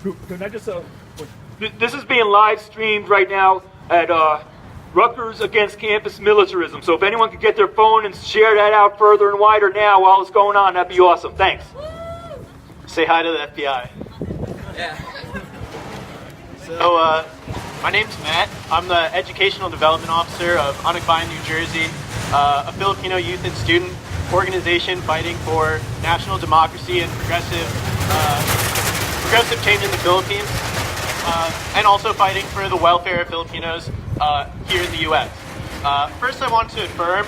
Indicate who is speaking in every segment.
Speaker 1: Can I just
Speaker 2: This is being live streamed right now at Rutgers Against Campus Militarism. So if anyone could get their phone and share that out further and wider now while it's going on, that'd be awesome. Thanks.
Speaker 3: Say hi to the FBI.
Speaker 4: Yeah.
Speaker 3: So, my name's Matt. I'm the Educational Development Officer of Anakbayan, New Jersey, a Filipino youth and student organization fighting for national democracy and progressive change in the Philippines, and also fighting for the welfare of Filipinos here in the U.S. First, I want to affirm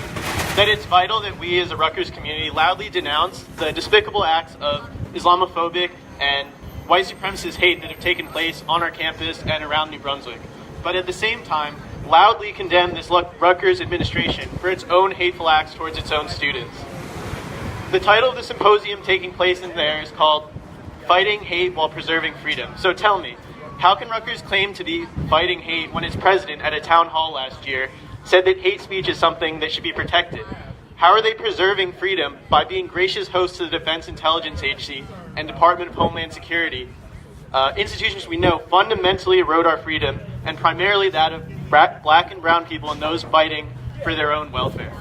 Speaker 3: that it's vital that we as a Rutgers community loudly denounce the despicable acts of Islamophobic and white supremacist hate that have taken place on our campus and around New Brunswick. But at the same time, loudly condemn this Rutgers administration for its own hateful acts towards its own students. The title of the symposium taking place in there is called Fighting Hate While Preserving Freedom. So tell me, how can Rutgers claim to be fighting hate when its president at a town hall last year said that hate speech is something that should be protected? How are they preserving freedom by being gracious hosts to the Defense Intelligence Agency and Department of Homeland Security, institutions we know fundamentally erode our freedom, and primarily that of black and brown people and those fighting for their own welfare?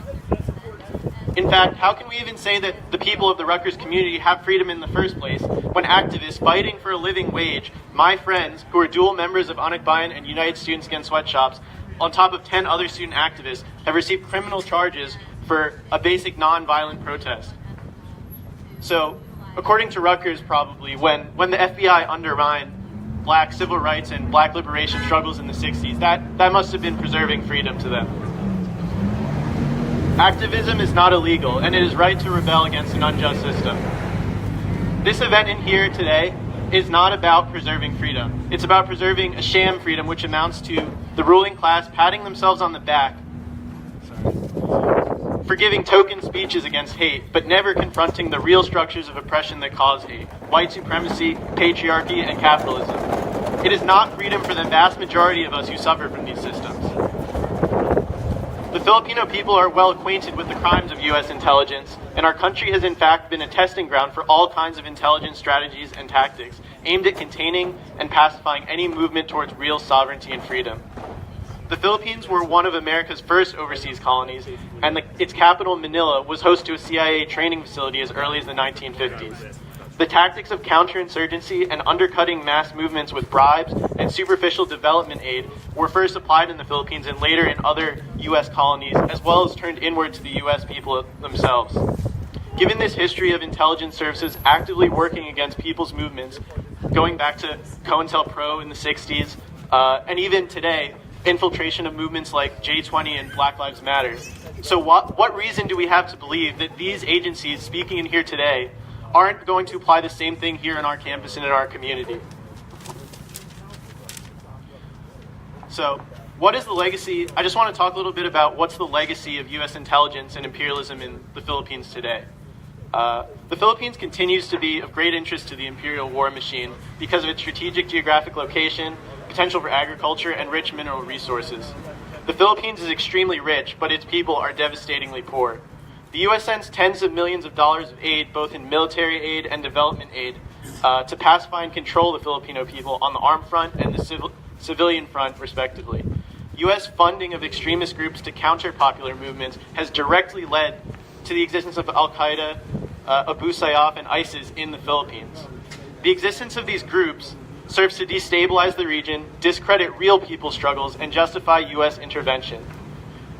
Speaker 3: In fact, how can we even say that the people of the Rutgers community have freedom in the first place when activists fighting for a living wage, my friends who are dual members of Anakbayan and United Students Against Sweatshops, on top of 10 other student activists, have received criminal charges for a basic non-violent protest? So, according to Rutgers, probably, when the FBI undermined black civil rights and black liberation struggles in the 60s, that must have been preserving freedom to them. Activism is not illegal, and it is right to rebel against an unjust system. This event in here today is not about preserving freedom. It's about preserving a sham freedom, which amounts to the ruling class patting themselves on the back for giving token speeches against hate, but never confronting the real structures of oppression that cause hate: white supremacy, patriarchy, and capitalism. It is not freedom for the vast majority of us who suffer from these systems. The Filipino people are well acquainted with the crimes of U.S. intelligence, and our country has in fact been a testing ground for all kinds of intelligence strategies and tactics aimed at containing and pacifying any movement towards real sovereignty and freedom. The Philippines were one of America's first overseas colonies, and its capital, Manila, was host to a CIA training facility as early as the 1950s. The tactics of counterinsurgency and undercutting mass movements with bribes and superficial development aid were first applied in the Philippines and later in other U.S. colonies, as well as turned inward to the U.S. people themselves. Given this history of intelligence services actively working against people's movements, going back to COINTELPRO in the 60s, and even today, infiltration of movements like J20 and Black Lives Matter. So what reason do we have to believe that these agencies speaking in here today aren't going to apply the same thing here on our campus and in our community? So, what is the legacy? I just want to talk a little bit about what's the legacy of U.S. intelligence and imperialism in the Philippines today. The Philippines continues to be of great interest to the imperial war machine because of its strategic geographic location, potential for agriculture, and rich mineral resources. The Philippines is extremely rich, but its people are devastatingly poor. The U.S. sends tens of millions of dollars of aid, both in military aid and development aid, to pacify and control the Filipino people on the armed front and the civilian front, respectively. U.S. funding of extremist groups to counter popular movements has directly led to the existence of Al-Qaeda, Abu Sayyaf, and ISIS in the Philippines. The existence of these groups serves to destabilize the region, discredit real people's struggles, and justify U.S. intervention.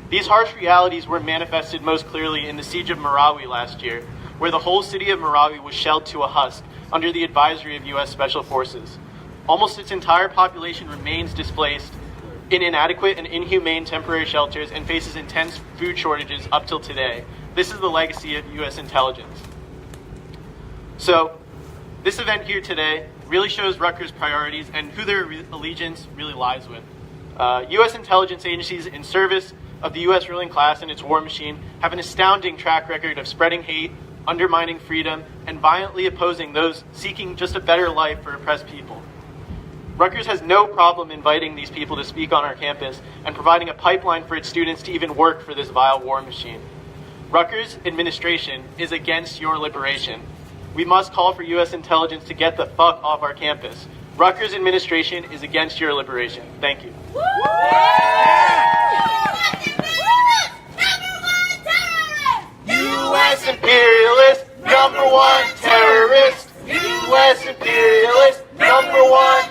Speaker 3: These harsh realities were manifested most clearly in the siege of Marawi last year, where the whole city of Marawi was shelled to a husk under the advisory of U.S. Special Forces. Almost its entire population remains displaced in inadequate and inhumane temporary shelters and faces intense food shortages up till today. This is the legacy of U.S. intelligence. So, this event here today really shows Rutgers' priorities and who their allegiance really lies with. U.S. intelligence agencies in service of the U.S. ruling class and its war machine have an astounding track record of spreading hate, undermining freedom, and violently opposing those seeking just a better life for oppressed people. Rutgers has no problem inviting these people to speak on our campus and providing a pipeline for its students to even work for this vile war machine. Rutgers administration is against your liberation. We must call for U.S. intelligence to get the fuck off our campus. Rutgers administration is against your liberation. Thank you. U.S. imperialist, number one terrorist. U.S. imperialist, number one